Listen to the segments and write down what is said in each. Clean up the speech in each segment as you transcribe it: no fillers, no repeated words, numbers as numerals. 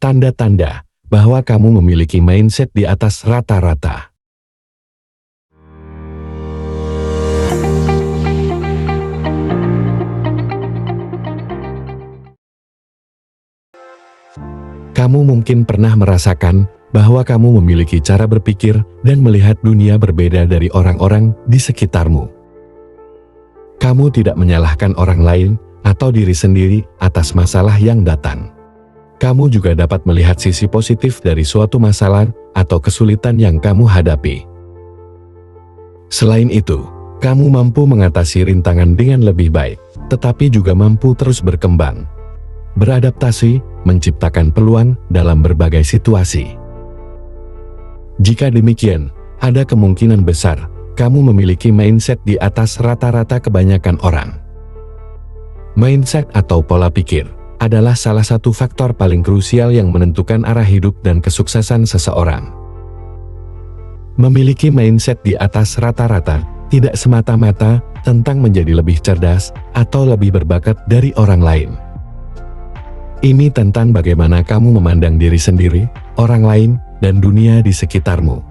tanda-tanda bahwa kamu memiliki mindset di atas rata-rata. Kamu mungkin pernah merasakan bahwa kamu memiliki cara berpikir dan melihat dunia berbeda dari orang-orang di sekitarmu. Kamu tidak menyalahkan orang lain atau diri sendiri atas masalah yang datang. Kamu juga dapat melihat sisi positif dari suatu masalah atau kesulitan yang kamu hadapi. Selain itu, kamu mampu mengatasi rintangan dengan lebih baik, tetapi juga mampu terus berkembang, beradaptasi, menciptakan peluang dalam berbagai situasi. Jika demikian, ada kemungkinan besar kamu memiliki mindset di atas rata-rata kebanyakan orang. Mindset atau pola pikir adalah salah satu faktor paling krusial yang menentukan arah hidup dan kesuksesan seseorang. Memiliki mindset di atas rata-rata tidak semata-mata tentang menjadi lebih cerdas atau lebih berbakat dari orang lain. Ini tentang bagaimana kamu memandang diri sendiri, orang lain, dan dunia di sekitarmu.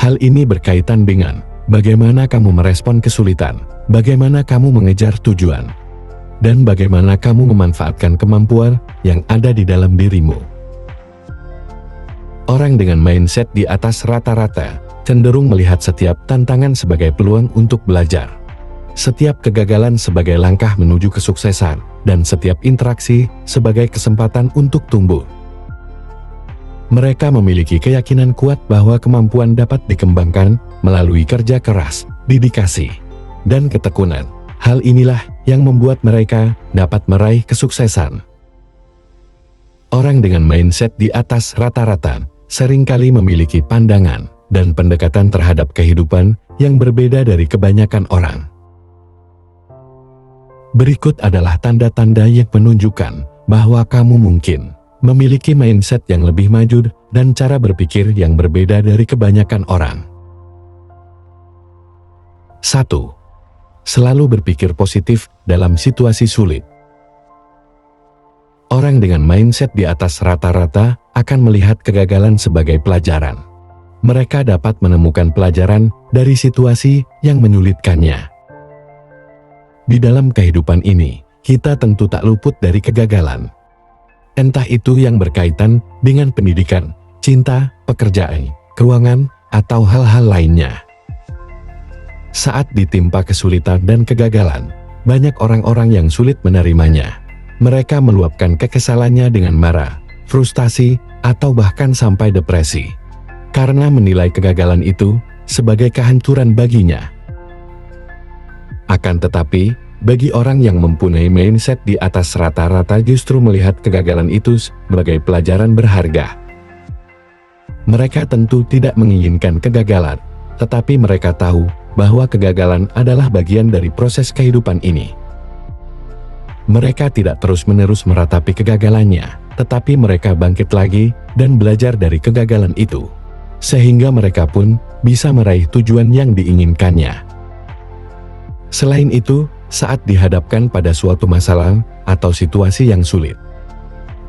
Hal ini berkaitan dengan bagaimana kamu merespon kesulitan, bagaimana kamu mengejar tujuan, dan bagaimana kamu memanfaatkan kemampuan yang ada di dalam dirimu. Orang dengan mindset di atas rata-rata cenderung melihat setiap tantangan sebagai peluang untuk belajar, setiap kegagalan sebagai langkah menuju kesuksesan, dan setiap interaksi sebagai kesempatan untuk tumbuh. Mereka memiliki keyakinan kuat bahwa kemampuan dapat dikembangkan melalui kerja keras, dedikasi, dan ketekunan. Hal inilah yang membuat mereka dapat meraih kesuksesan. Orang dengan mindset di atas rata-rata seringkali memiliki pandangan dan pendekatan terhadap kehidupan yang berbeda dari kebanyakan orang. Berikut adalah tanda-tanda yang menunjukkan bahwa kamu mungkin memiliki mindset yang lebih maju dan cara berpikir yang berbeda dari kebanyakan orang. 1. Selalu berpikir positif dalam situasi sulit. Orang dengan mindset di atas rata-rata akan melihat kegagalan sebagai pelajaran. Mereka dapat menemukan pelajaran dari situasi yang menyulitkannya. Di dalam kehidupan ini, kita tentu tak luput dari kegagalan. Entah itu yang berkaitan dengan pendidikan, cinta, pekerjaan, keuangan, atau hal-hal lainnya. Saat ditimpa kesulitan dan kegagalan, banyak orang-orang yang sulit menerimanya. Mereka meluapkan kekesalannya dengan marah, frustasi, atau bahkan sampai depresi, karena menilai kegagalan itu sebagai kehancuran baginya. Akan tetapi, bagi orang yang mempunyai mindset di atas rata-rata justru melihat kegagalan itu sebagai pelajaran berharga. Mereka tentu tidak menginginkan kegagalan, tetapi mereka tahu bahwa kegagalan adalah bagian dari proses kehidupan ini. Mereka tidak terus-menerus meratapi kegagalannya, tetapi mereka bangkit lagi dan belajar dari kegagalan itu, sehingga mereka pun bisa meraih tujuan yang diinginkannya. Selain itu, saat dihadapkan pada suatu masalah atau situasi yang sulit,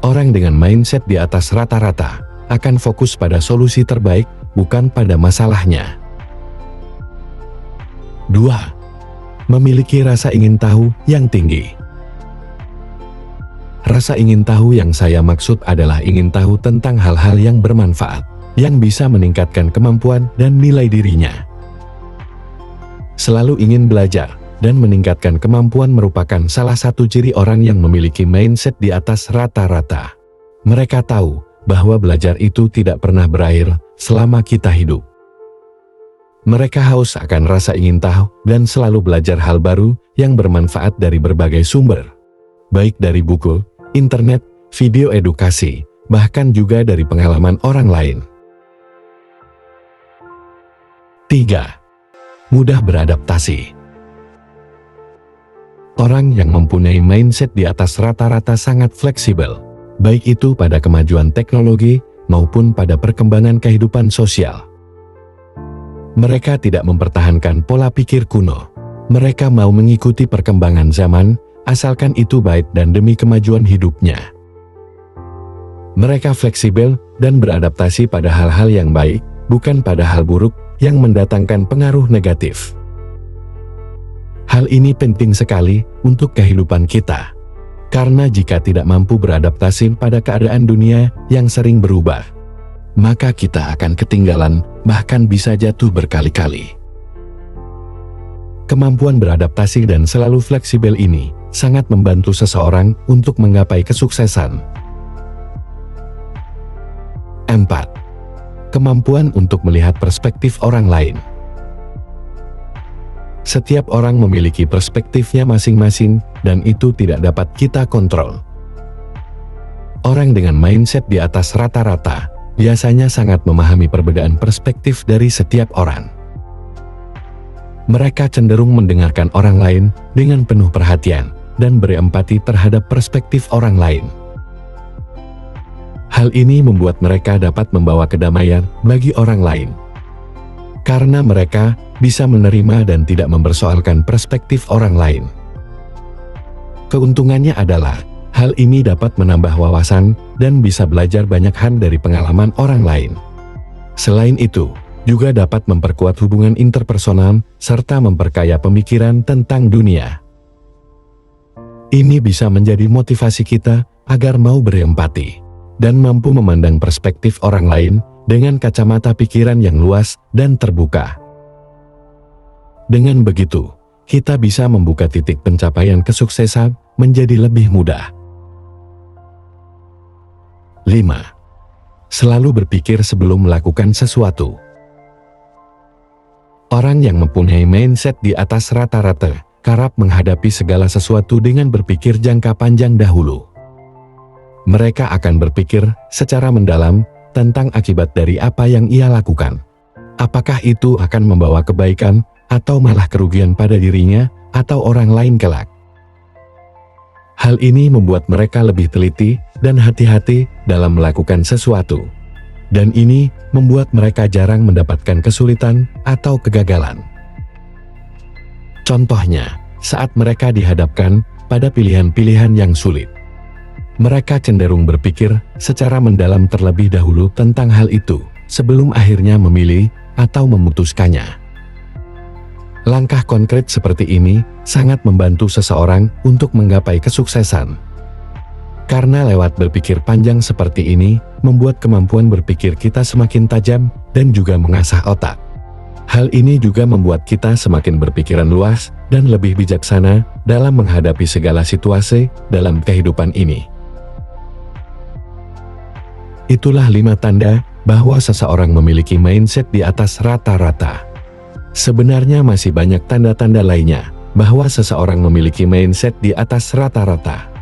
orang dengan mindset di atas rata-rata akan fokus pada solusi terbaik, bukan pada masalahnya. 2. Memiliki rasa ingin tahu yang tinggi. Rasa ingin tahu yang saya maksud adalah ingin tahu tentang hal-hal yang bermanfaat, yang bisa meningkatkan kemampuan dan nilai dirinya. Selalu ingin belajar dan meningkatkan kemampuan merupakan salah satu ciri orang yang memiliki mindset di atas rata-rata. Mereka tahu bahwa belajar itu tidak pernah berakhir selama kita hidup. Mereka haus akan rasa ingin tahu dan selalu belajar hal baru yang bermanfaat dari berbagai sumber, baik dari buku, internet, video edukasi, bahkan juga dari pengalaman orang lain. 3. Mudah beradaptasi. Orang yang mempunyai mindset di atas rata-rata sangat fleksibel, baik itu pada kemajuan teknologi maupun pada perkembangan kehidupan sosial. Mereka tidak mempertahankan pola pikir kuno. Mereka mau mengikuti perkembangan zaman, asalkan itu baik dan demi kemajuan hidupnya. Mereka fleksibel dan beradaptasi pada hal-hal yang baik, bukan pada hal buruk yang mendatangkan pengaruh negatif. Hal ini penting sekali untuk kehidupan kita. Karena jika tidak mampu beradaptasi pada keadaan dunia yang sering berubah, maka kita akan ketinggalan, bahkan bisa jatuh berkali-kali. Kemampuan beradaptasi dan selalu fleksibel ini sangat membantu seseorang untuk menggapai kesuksesan. 4. Kemampuan untuk melihat perspektif orang lain. Setiap orang memiliki perspektifnya masing-masing, dan itu tidak dapat kita kontrol. Orang dengan mindset di atas rata-rata biasanya sangat memahami perbedaan perspektif dari setiap orang. Mereka cenderung mendengarkan orang lain dengan penuh perhatian dan berempati terhadap perspektif orang lain. Hal ini membuat mereka dapat membawa kedamaian bagi orang lain. Karena mereka bisa menerima dan tidak mempersoalkan perspektif orang lain. Keuntungannya adalah, hal ini dapat menambah wawasan dan bisa belajar banyak hal dari pengalaman orang lain. Selain itu, juga dapat memperkuat hubungan interpersonal serta memperkaya pemikiran tentang dunia. Ini bisa menjadi motivasi kita agar mau berempati dan mampu memandang perspektif orang lain dengan kacamata pikiran yang luas dan terbuka. Dengan begitu, kita bisa membuka titik pencapaian kesuksesan menjadi lebih mudah. 5. Selalu berpikir sebelum melakukan sesuatu. Orang yang mempunyai mindset di atas rata-rata kerap menghadapi segala sesuatu dengan berpikir jangka panjang dahulu. Mereka akan berpikir secara mendalam tentang akibat dari apa yang ia lakukan. Apakah itu akan membawa kebaikan atau malah kerugian pada dirinya atau orang lain kelak. Hal ini membuat mereka lebih teliti dan hati-hati dalam melakukan sesuatu. Dan ini membuat mereka jarang mendapatkan kesulitan atau kegagalan. Contohnya, saat mereka dihadapkan pada pilihan-pilihan yang sulit, mereka cenderung berpikir secara mendalam terlebih dahulu tentang hal itu, sebelum akhirnya memilih atau memutuskannya. Langkah konkret seperti ini sangat membantu seseorang untuk menggapai kesuksesan. Karena lewat berpikir panjang seperti ini, membuat kemampuan berpikir kita semakin tajam dan juga mengasah otak. Hal ini juga membuat kita semakin berpikiran luas dan lebih bijaksana dalam menghadapi segala situasi dalam kehidupan ini. Itulah 5 tanda bahwa seseorang memiliki mindset di atas rata-rata. Sebenarnya masih banyak tanda-tanda lainnya bahwa seseorang memiliki mindset di atas rata-rata.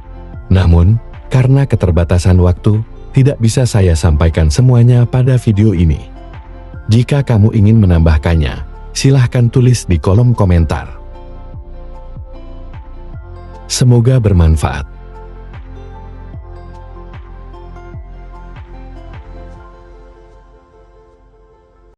Namun, karena keterbatasan waktu, tidak bisa saya sampaikan semuanya pada video ini. Jika kamu ingin menambahkannya, silahkan tulis di kolom komentar. Semoga bermanfaat.